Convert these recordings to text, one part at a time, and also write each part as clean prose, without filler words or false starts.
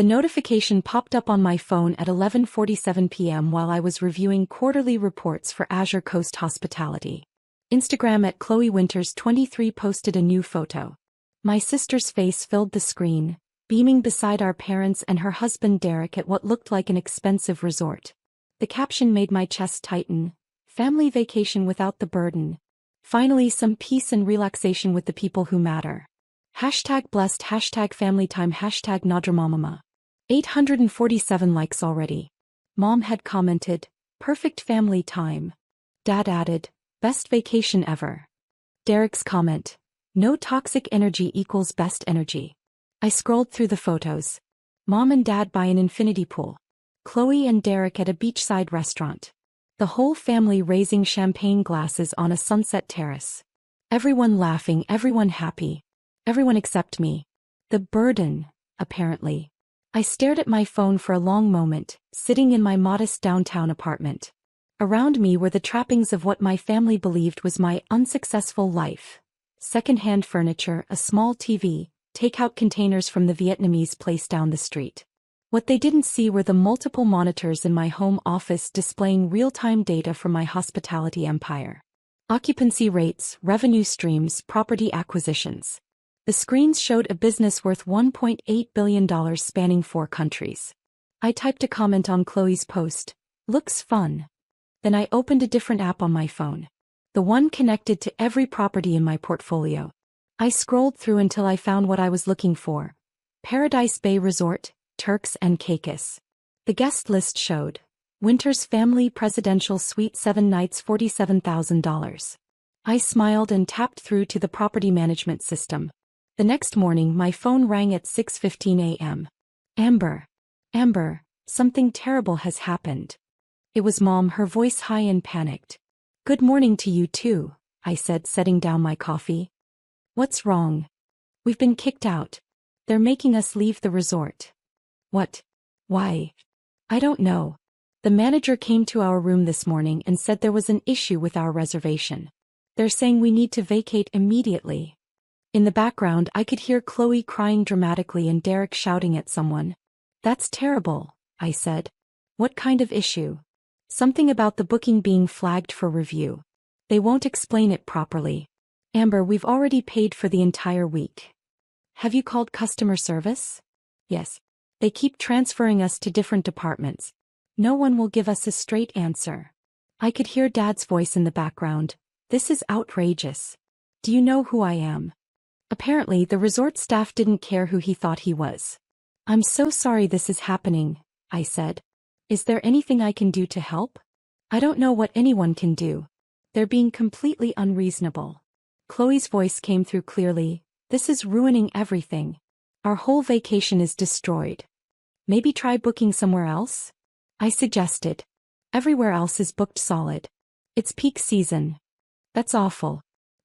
The notification popped up on my phone at 11:47 p.m. while I was reviewing quarterly reports for Azure Coast Hospitality. Instagram at Chloe Winters 23 posted a new photo. My sister's face filled the screen, beaming beside our parents and her husband Derek at what looked like an expensive resort. The caption made my chest tighten. Family vacation without the burden. Finally some peace and relaxation with the people who matter. #blessed, #family time, #nadramamama. 847 likes already. Mom had commented, perfect family time. Dad added, best vacation ever. Derek's comment, no toxic energy equals best energy. I scrolled through the photos. Mom and Dad by an infinity pool. Chloe and Derek at a beachside restaurant. The whole family raising champagne glasses on a sunset terrace. Everyone laughing, everyone happy. Everyone except me. The burden, apparently. I stared at my phone for a long moment, sitting in my modest downtown apartment. Around me were the trappings of what my family believed was my unsuccessful life. Second-hand furniture, a small TV, takeout containers from the Vietnamese place down the street. What they didn't see were the multiple monitors in my home office displaying real-time data from my hospitality empire. Occupancy rates, revenue streams, property acquisitions. The screens showed a business worth $1.8 billion spanning 4 countries. I typed a comment on Chloe's post, looks fun. Then I opened a different app on my phone. The one connected to every property in my portfolio. I scrolled through until I found what I was looking for. Paradise Bay Resort, Turks and Caicos. The guest list showed, Winters Family Presidential Suite 7 nights $47,000. I smiled and tapped through to the property management system. The next morning my phone rang at 6:15 a.m. Amber, something terrible has happened. It was Mom, her voice high and panicked. Good morning to you too, I said, setting down my coffee. What's wrong? We've been kicked out. They're making us leave the resort. What? Why? I don't know. The manager came to our room this morning and said there was an issue with our reservation. They're saying we need to vacate immediately. In the background I could hear Chloe crying dramatically and Derek shouting at someone. That's terrible, I said. What kind of issue? Something about the booking being flagged for review. They won't explain it properly. Amber, we've already paid for the entire week. Have you called customer service? Yes. They keep transferring us to different departments. No one will give us a straight answer. I could hear Dad's voice in the background. This is outrageous. Do you know who I am? Apparently the resort staff didn't care who he thought he was. I'm so sorry this is happening, I said. Is there anything I can do to help? I don't know what anyone can do. They're being completely unreasonable. Chloe's voice came through clearly. This is ruining everything. Our whole vacation is destroyed. Maybe try booking somewhere else? I suggested. Everywhere else is booked solid. It's peak season. That's awful.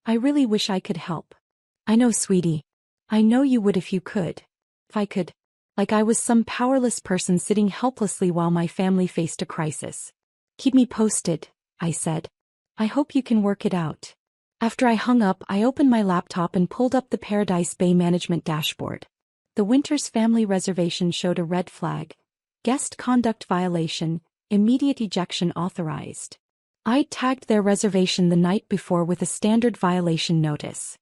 I really wish I could help. I know, sweetie. I know you would if you could. If I could. Like I was some powerless person sitting helplessly while my family faced a crisis. Keep me posted, I said. I hope you can work it out. After I hung up, I opened my laptop and pulled up the Paradise Bay Management dashboard. The Winters family reservation showed a red flag. Guest conduct violation, immediate ejection authorized. I'd tagged their reservation the night before with a standard violation notice.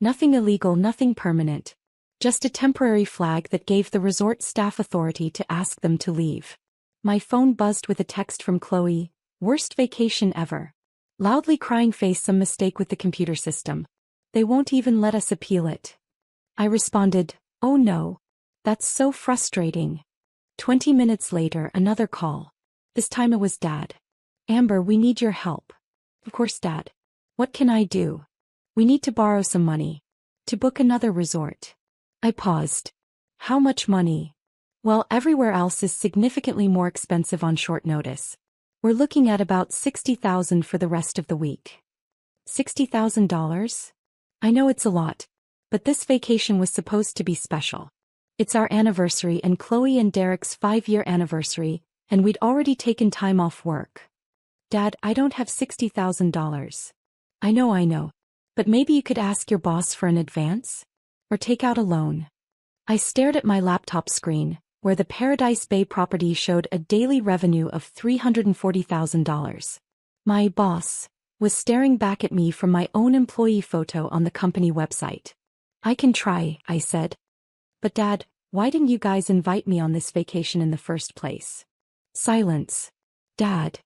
Nothing illegal, nothing permanent. Just a temporary flag that gave the resort staff authority to ask them to leave. My phone buzzed with a text from Chloe, worst vacation ever. Loudly crying face, some mistake with the computer system. They won't even let us appeal it. I responded, oh no. That's so frustrating. 20 minutes later, another call. This time it was Dad. Amber, we need your help. Of course, Dad. What can I do? We need to borrow some money. To book another resort. I paused. How much money? Well, everywhere else is significantly more expensive on short notice. We're looking at about $60,000 for the rest of the week. $60,000? I know it's a lot, but this vacation was supposed to be special. It's our anniversary and Chloe and Derek's 5-year anniversary, and we'd already taken time off work. Dad, I don't have $60,000. I know. But maybe you could ask your boss for an advance? Or take out a loan. I stared at my laptop screen, where the Paradise Bay property showed a daily revenue of $340,000. My boss was staring back at me from my own employee photo on the company website. I can try, I said. But Dad, why didn't you guys invite me on this vacation in the first place? Silence. Dad.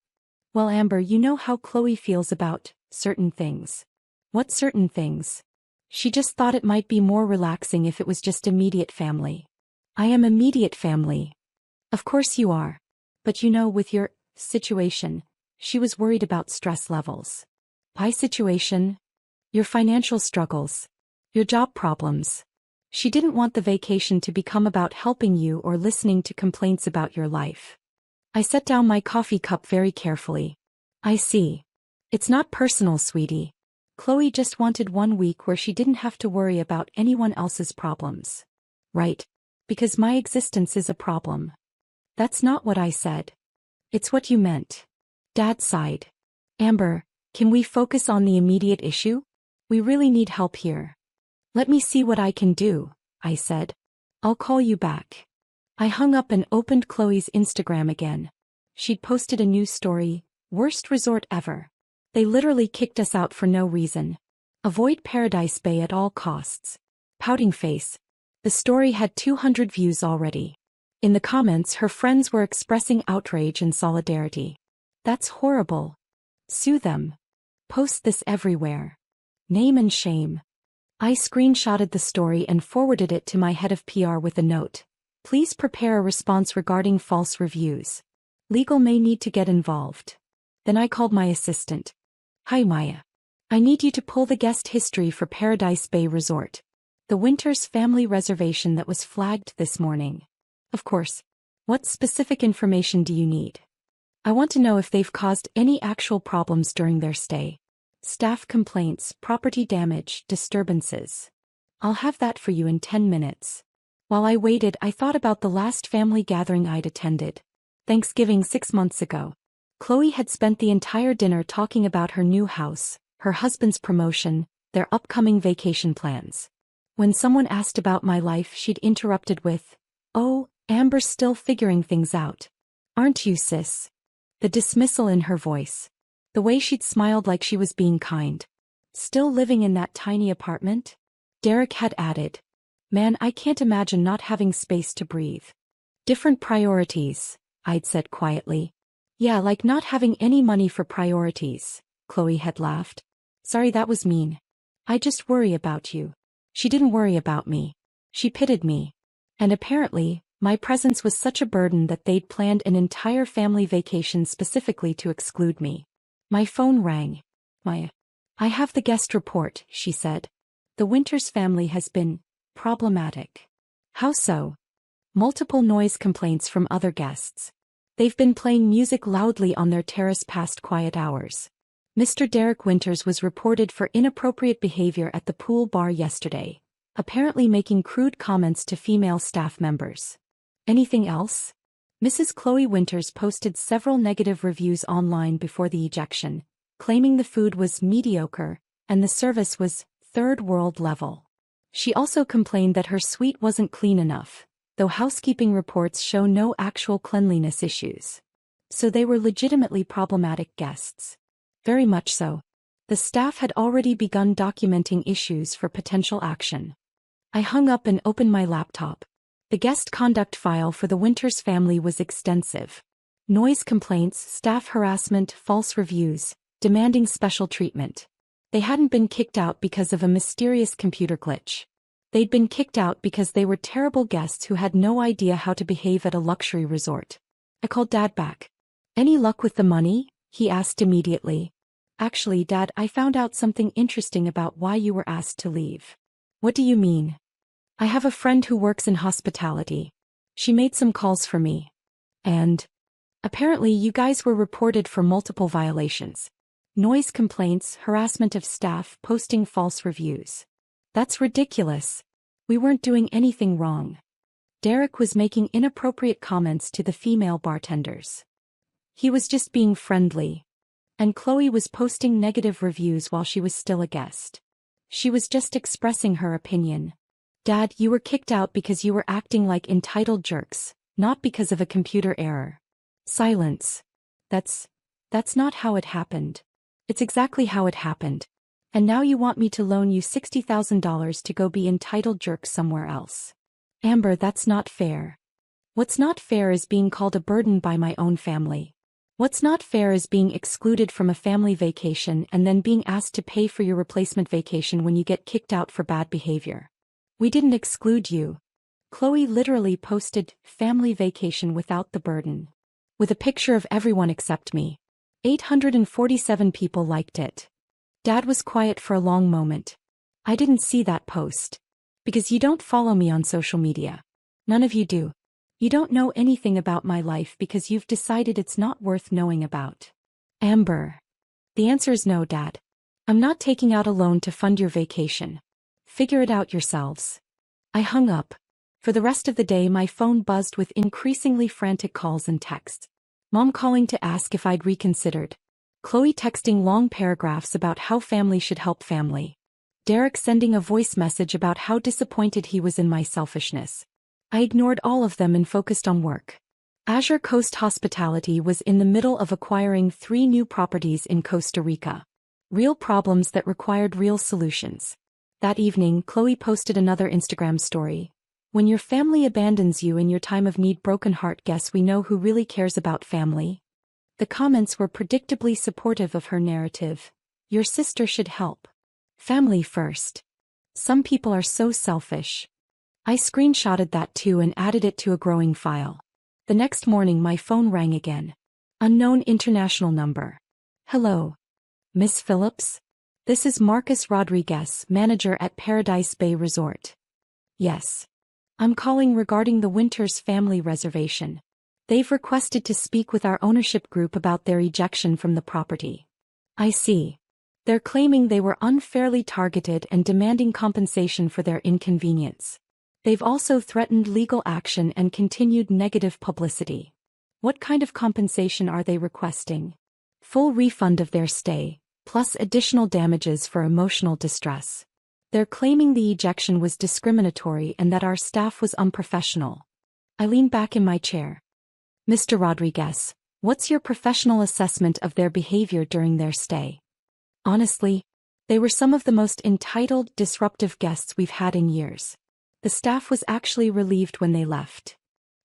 Well, Amber, you know how Chloe feels about certain things. What certain things? She just thought it might be more relaxing if it was just immediate family. I am immediate family. Of course you are. But you know, with your situation, she was worried about stress levels. My situation? Your financial struggles. Your job problems. She didn't want the vacation to become about helping you or listening to complaints about your life. I set down my coffee cup very carefully. I see. It's not personal, sweetie. Chloe just wanted 1 week where she didn't have to worry about anyone else's problems. Right. Because my existence is a problem. That's not what I said. It's what you meant. Dad sighed. Amber, can we focus on the immediate issue? We really need help here. Let me see what I can do, I said. I'll call you back. I hung up and opened Chloe's Instagram again. She'd posted a new story, worst resort ever. They literally kicked us out for no reason. Avoid Paradise Bay at all costs. Pouting face. The story had 200 views already. In the comments, her friends were expressing outrage and solidarity. That's horrible. Sue them. Post this everywhere. Name and shame. I screenshotted the story and forwarded it to my head of PR with a note. Please prepare a response regarding false reviews. Legal may need to get involved. Then I called my assistant. Hi Maya. I need you to pull the guest history for Paradise Bay Resort. The Winters family reservation that was flagged this morning. Of course. What specific information do you need? I want to know if they've caused any actual problems during their stay. Staff complaints, property damage, disturbances. I'll have that for you in 10 minutes. While I waited, I thought about the last family gathering I'd attended. Thanksgiving 6 months ago. Chloe had spent the entire dinner talking about her new house, her husband's promotion, their upcoming vacation plans. When someone asked about my life, she'd interrupted with, "Oh, Amber's still figuring things out. Aren't you, sis?" The dismissal in her voice. The way she'd smiled like she was being kind. Still living in that tiny apartment? Derek had added. Man, I can't imagine not having space to breathe. Different priorities, I'd said quietly. Yeah, like not having any money for priorities, Chloe had laughed. Sorry, that was mean. I just worry about you. She didn't worry about me. She pitied me. And apparently, my presence was such a burden that they'd planned an entire family vacation specifically to exclude me. My phone rang. I have the guest report, she said. The Winters family has been problematic. How so? Multiple noise complaints from other guests. They've been playing music loudly on their terrace past quiet hours. Mr. Derek Winters was reported for inappropriate behavior at the pool bar yesterday, apparently making crude comments to female staff members. Anything else? Mrs. Chloe Winters posted several negative reviews online before the ejection, claiming the food was mediocre and the service was third world level. She also complained that her suite wasn't clean enough, though housekeeping reports show no actual cleanliness issues. So they were legitimately problematic guests. Very much so. The staff had already begun documenting issues for potential action. I hung up and opened my laptop. The guest conduct file for the Winters family was extensive. Noise complaints, staff harassment, false reviews, demanding special treatment. They hadn't been kicked out because of a mysterious computer glitch. They'd been kicked out because they were terrible guests who had no idea how to behave at a luxury resort. I called Dad back. Any luck with the money? He asked immediately. Actually, Dad, I found out something interesting about why you were asked to leave. What do you mean? I have a friend who works in hospitality. She made some calls for me. And apparently you guys were reported for multiple violations. Noise complaints, harassment of staff, posting false reviews. That's ridiculous. We weren't doing anything wrong. Derek was making inappropriate comments to the female bartenders. He was just being friendly. And Chloe was posting negative reviews while she was still a guest. She was just expressing her opinion. Dad, you were kicked out because you were acting like entitled jerks, Not because of a computer error. Silence. That's not how it happened. It's exactly how it happened. And now you want me to loan you $60,000 to go be entitled jerk somewhere else. Amber, that's not fair. What's not fair is being called a burden by my own family. What's not fair is being excluded from a family vacation and then being asked to pay for your replacement vacation when you get kicked out for bad behavior. We didn't exclude you. Chloe literally posted family vacation without the burden. With a picture of everyone except me. 847 people liked it. Dad was quiet for a long moment. I didn't see that post. Because you don't follow me on social media. None of you do. You don't know anything about my life because you've decided it's not worth knowing about. Amber. The answer is no, Dad. I'm not taking out a loan to fund your vacation. Figure it out yourselves. I hung up. For the rest of the day my phone buzzed with increasingly frantic calls and texts. Mom calling to ask if I'd reconsidered. Chloe texting long paragraphs about how family should help family. Derek sending a voice message about how disappointed he was in my selfishness. I ignored all of them and focused on work. Azure Coast Hospitality was in the middle of acquiring 3 new properties in Costa Rica. Real problems that required real solutions. That evening, Chloe posted another Instagram story. When your family abandons you in your time of need, broken heart, guess we know who really cares about family? The comments were predictably supportive of her narrative. Your sister should help. Family first. Some people are so selfish. I screenshotted that too and added it to a growing file. The next morning my phone rang again. Unknown international number. Hello. Miss Phillips? This is Marcus Rodriguez, manager at Paradise Bay Resort. Yes. I'm calling regarding the Winters family reservation. They've requested to speak with our ownership group about their ejection from the property. I see. They're claiming they were unfairly targeted and demanding compensation for their inconvenience. They've also threatened legal action and continued negative publicity. What kind of compensation are they requesting? Full refund of their stay, plus additional damages for emotional distress. They're claiming the ejection was discriminatory and that our staff was unprofessional. I lean back in my chair. Mr. Rodriguez, what's your professional assessment of their behavior during their stay? Honestly, they were some of the most entitled, disruptive guests we've had in years. The staff was actually relieved when they left.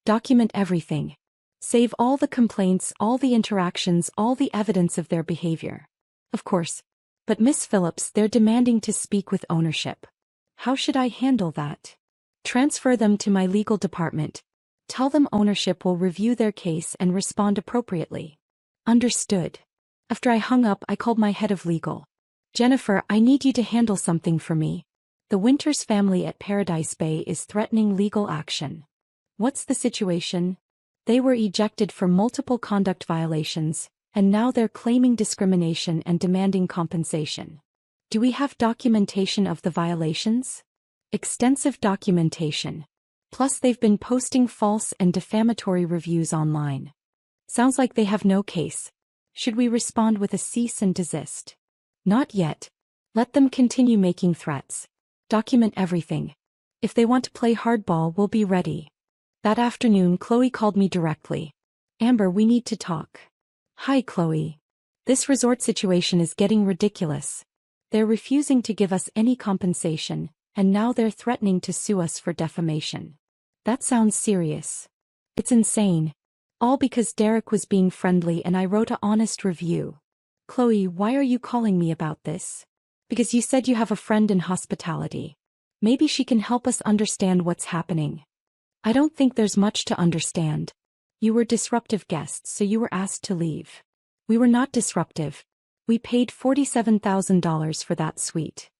Document everything. Save all the complaints, all the interactions, all the evidence of their behavior. Of course. But Miss Phillips, they're demanding to speak with ownership. How should I handle that? Transfer them to my legal department. Tell them ownership will review their case and respond appropriately. Understood. After I hung up, I called my head of legal. Jennifer, I need you to handle something for me. The Winters family at Paradise Bay is threatening legal action. What's the situation? They were ejected for multiple conduct violations, and now they're claiming discrimination and demanding compensation. Do we have documentation of the violations? Extensive documentation. Plus they've been posting false and defamatory reviews online. Sounds like they have no case. Should we respond with a cease and desist? Not yet. Let them continue making threats. Document everything. If they want to play hardball, we'll be ready. That afternoon, Chloe called me directly. Amber, we need to talk. Hi, Chloe. This resort situation is getting ridiculous. They're refusing to give us any compensation, and now they're threatening to sue us for defamation. That sounds serious. It's insane. All because Derek was being friendly and I wrote an honest review. Chloe, why are you calling me about this? Because you said you have a friend in hospitality. Maybe she can help us understand what's happening. I don't think there's much to understand. You were disruptive guests, so you were asked to leave. We were not disruptive. We paid $47,000 for that suite.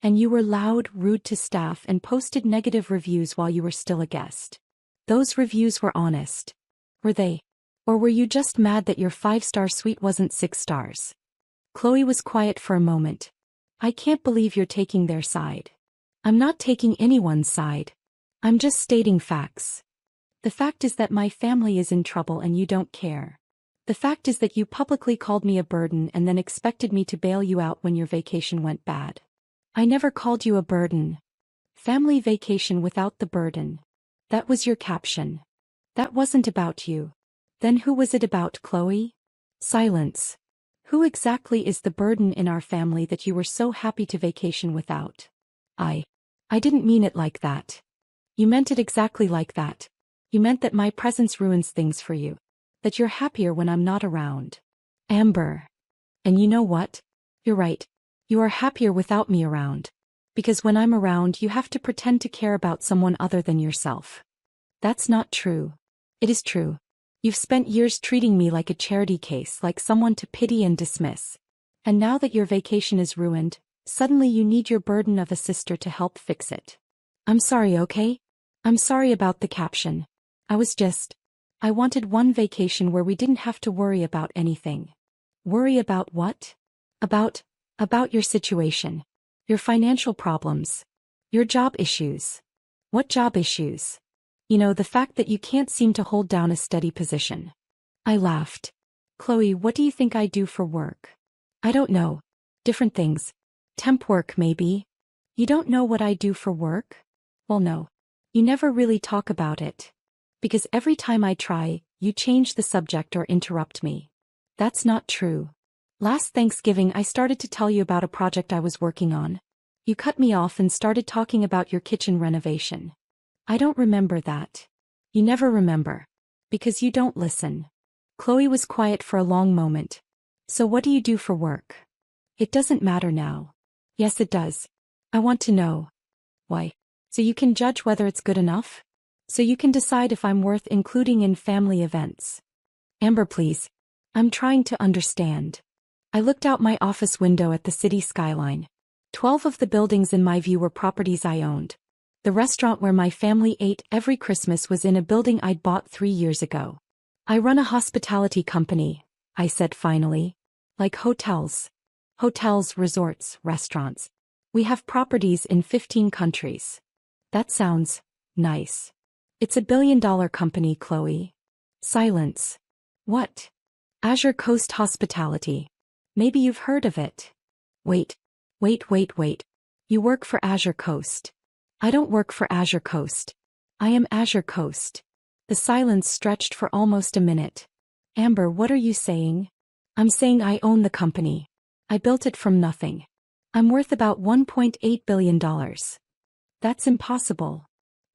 And you were loud, rude to staff and posted negative reviews while you were still a guest. Those reviews were honest. Were they? Or were you just mad that your 5-star suite wasn't 6 stars? Chloe was quiet for a moment. I can't believe you're taking their side. I'm not taking anyone's side. I'm just stating facts. The fact is that my family is in trouble and you don't care. The fact is that you publicly called me a burden and then expected me to bail you out when your vacation went bad. I never called you a burden. Family vacation without the burden. That was your caption. That wasn't about you. Then who was it about, Chloe? Silence. Who exactly is the burden in our family that you were so happy to vacation without? I didn't mean it like that. You meant it exactly like that. You meant that my presence ruins things for you. That you're happier when I'm not around. Amber. And you know what? You're right. You are happier without me around. Because when I'm around, you have to pretend to care about someone other than yourself. That's not true. It is true. You've spent years treating me like a charity case, like someone to pity and dismiss. And now that your vacation is ruined, suddenly you need your burden of a sister to help fix it. I'm sorry, okay? I'm sorry about the caption. I wanted one vacation where we didn't have to worry about anything. Worry about what? About your situation. Your financial problems. Your job issues. What job issues? You know, the fact that you can't seem to hold down a steady position. I laughed. Chloe, what do you think I do for work? I don't know. Different things. Temp work, maybe. You don't know what I do for work? Well, no. You never really talk about it. Because every time I try, you change the subject or interrupt me. That's not true. Last Thanksgiving I started to tell you about a project I was working on. You cut me off and started talking about your kitchen renovation. I don't remember that. You never remember. Because you don't listen. Chloe was quiet for a long moment. So what do you do for work? It doesn't matter now. Yes, it does. I want to know. Why? So you can judge whether it's good enough? So you can decide if I'm worth including in family events. Amber, please. I'm trying to understand. I looked out my office window at the city skyline. 12 of the buildings in my view were properties I owned. The restaurant where my family ate every Christmas was in a building I'd bought 3 years ago. I run a hospitality company, I said finally. Like hotels. Hotels, resorts, restaurants. We have properties in 15 countries. That sounds nice. It's a billion-dollar company, Chloe. Silence. What? Azure Coast Hospitality. Maybe you've heard of it. Wait. You work for Azure Coast. I don't work for Azure Coast. I am Azure Coast. The silence stretched for almost a minute. Amber, what are you saying? I'm saying I own the company. I built it from nothing. I'm worth about $1.8 billion. That's impossible.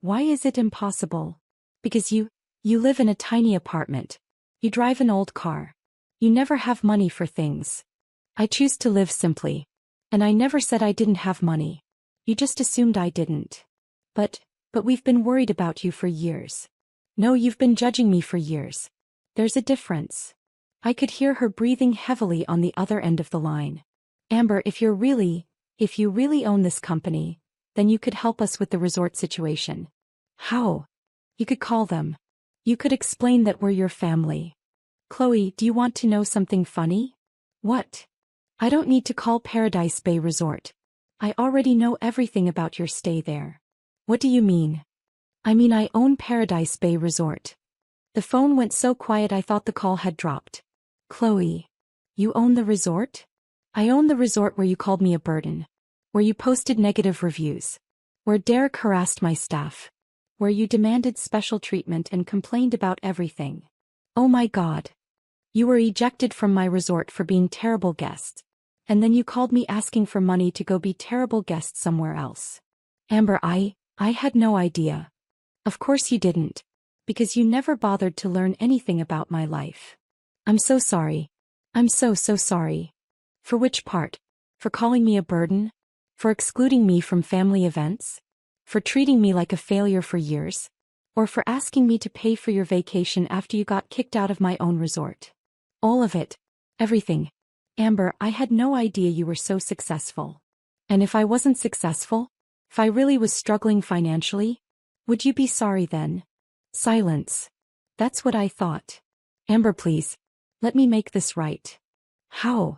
Why is it impossible? Because you live in a tiny apartment. You drive an old car. You never have money for things. I choose to live simply. And I never said I didn't have money. You just assumed I didn't. But we've been worried about you for years. No, you've been judging me for years. There's a difference. I could hear her breathing heavily on the other end of the line. Amber, if you really own this company, then you could help us with the resort situation. How? You could call them. You could explain that we're your family. Chloe, do you want to know something funny? What? I don't need to call Paradise Bay Resort. I already know everything about your stay there. What do you mean? I mean I own Paradise Bay Resort. The phone went so quiet I thought the call had dropped. Chloe. You own the resort? I own the resort where you called me a burden. Where you posted negative reviews. Where Derek harassed my staff. Where you demanded special treatment and complained about everything. Oh my God. You were ejected from my resort for being terrible guests. And then you called me asking for money to go be terrible guests somewhere else. Amber, I had no idea. Of course you didn't. Because you never bothered to learn anything about my life. I'm so sorry. I'm so sorry. For which part? For calling me a burden? For excluding me from family events? For treating me like a failure for years? Or for asking me to pay for your vacation after you got kicked out of my own resort? All of it. Everything. Amber, I had no idea you were so successful. And if I wasn't successful? If I really was struggling financially? Would you be sorry then? Silence. That's what I thought. Amber, please. Let me make this right. How?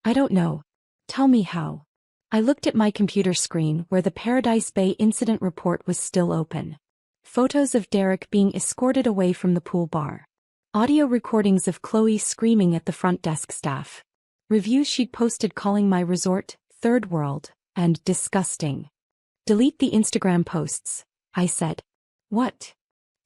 I don't know. Tell me how. I looked at my computer screen where the Paradise Bay incident report was still open. Photos of Derek being escorted away from the pool bar. Audio recordings of Chloe screaming at the front desk staff. Reviews she'd posted calling my resort, third world, and disgusting. Delete the Instagram posts, I said. What?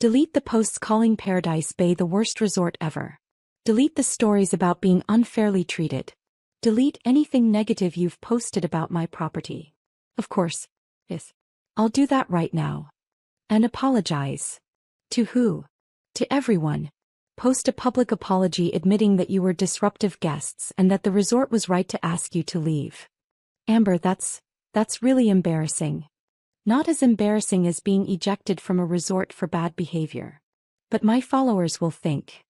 Delete the posts calling Paradise Bay the worst resort ever. Delete the stories about being unfairly treated. Delete anything negative you've posted about my property. Of course. Yes. I'll do that right now. And apologize. To who? To everyone. Post a public apology admitting that you were disruptive guests and that the resort was right to ask you to leave. Amber, that's really embarrassing. Not as embarrassing as being ejected from a resort for bad behavior. But my followers will think.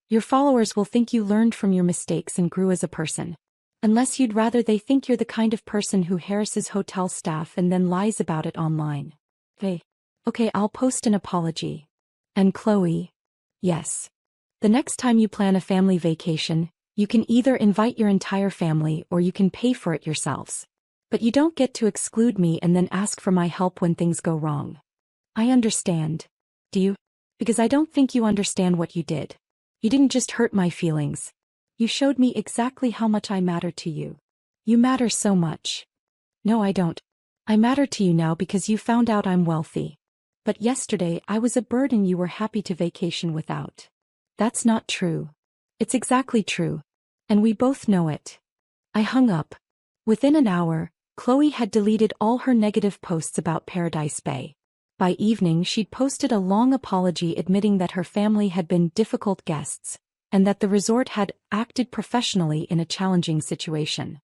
Your followers will think you learned from your mistakes and grew as a person. Unless you'd rather they think you're the kind of person who harasses hotel staff and then lies about it online. Hey. Okay, I'll post an apology. And Chloe. Yes. The next time you plan a family vacation, you can either invite your entire family or you can pay for it yourselves. But you don't get to exclude me and then ask for my help when things go wrong. I understand. Do you? Because I don't think you understand what you did. You didn't just hurt my feelings. You showed me exactly how much I matter to you. You matter so much. No, I don't. I matter to you now because you found out I'm wealthy. But yesterday I was a burden you were happy to vacation without. That's not true. It's exactly true. And we both know it. I hung up. Within an hour, Chloe had deleted all her negative posts about Paradise Bay. By evening she'd posted a long apology admitting that her family had been difficult guests, and that the resort had acted professionally in a challenging situation.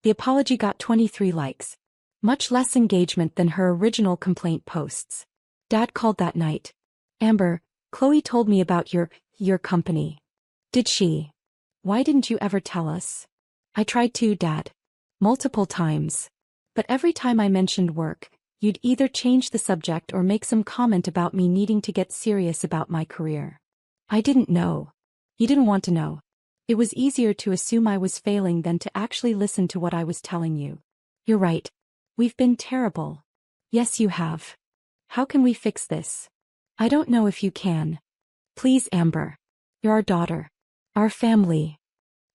The apology got 23 likes. Much less engagement than her original complaint posts. Dad called that night. Amber, Chloe told me about your company. Did she? Why didn't you ever tell us? I tried to, Dad. Multiple times. But every time I mentioned work, you'd either change the subject or make some comment about me needing to get serious about my career. I didn't know. You didn't want to know. It was easier to assume I was failing than to actually listen to what I was telling you. You're right. We've been terrible. Yes, you have. How can we fix this? I don't know if you can. Please, Amber. You're our daughter. Our family.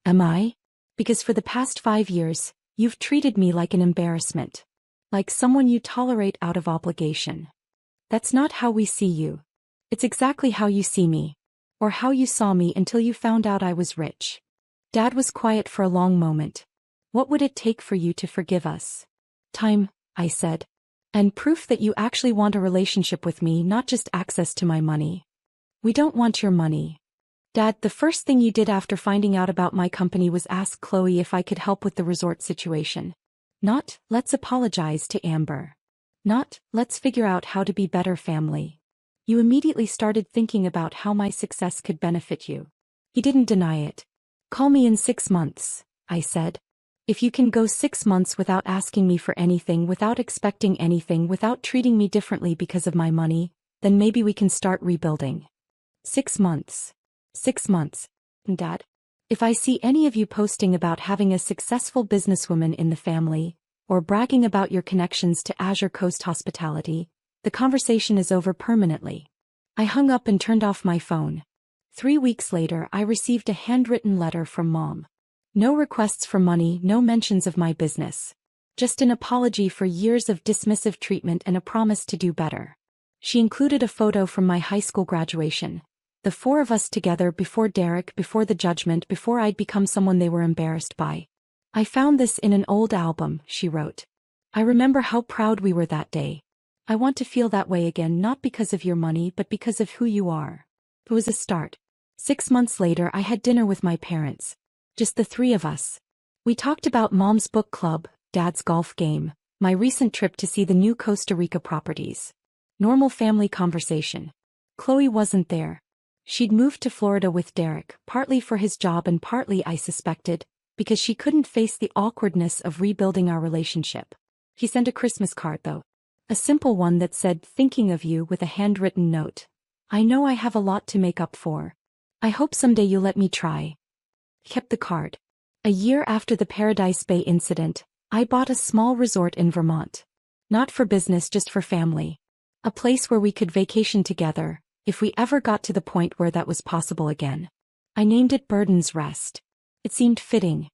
Am I? Because for the past 5 years, you've treated me like an embarrassment. Like someone you tolerate out of obligation. That's not how we see you. It's exactly how you see me. Or how you saw me until you found out I was rich. Dad was quiet for a long moment. What would it take for you to forgive us? Time, I said. And proof that you actually want a relationship with me, not just access to my money. We don't want your money. Dad, the first thing you did after finding out about my company was ask Chloe if I could help with the resort situation. Not, let's apologize to Amber. Not, let's figure out how to be better family. You immediately started thinking about how my success could benefit you. He didn't deny it. Call me in 6 months, I said. If you can go 6 months without asking me for anything, without expecting anything, without treating me differently because of my money, then maybe we can start rebuilding. 6 months. 6 months. Dad, if I see any of you posting about having a successful businesswoman in the family, or bragging about your connections to Azure Coast Hospitality, the conversation is over permanently. I hung up and turned off my phone. 3 weeks later I received a handwritten letter from Mom. No requests for money, no mentions of my business. Just an apology for years of dismissive treatment and a promise to do better. She included a photo from my high school graduation. The 4 of us together before Derek, before the judgment, before I'd become someone they were embarrassed by. I found this in an old album, she wrote. I remember how proud we were that day. I want to feel that way again, not because of your money but because of who you are. It was a start. 6 months later I had dinner with my parents. Just the 3 of us. We talked about Mom's book club, Dad's golf game, my recent trip to see the new Costa Rica properties. Normal family conversation. Chloe wasn't there. She'd moved to Florida with Derek, partly for his job and partly, I suspected, because she couldn't face the awkwardness of rebuilding our relationship. He sent a Christmas card though. A simple one that said, "Thinking of you," with a handwritten note. I know I have a lot to make up for. I hope someday you'll let me try. Kept the card. A year after the Paradise Bay incident, I bought a small resort in Vermont. Not for business, just for family. A place where we could vacation together, if we ever got to the point where that was possible again. I named it Burden's Rest. It seemed fitting.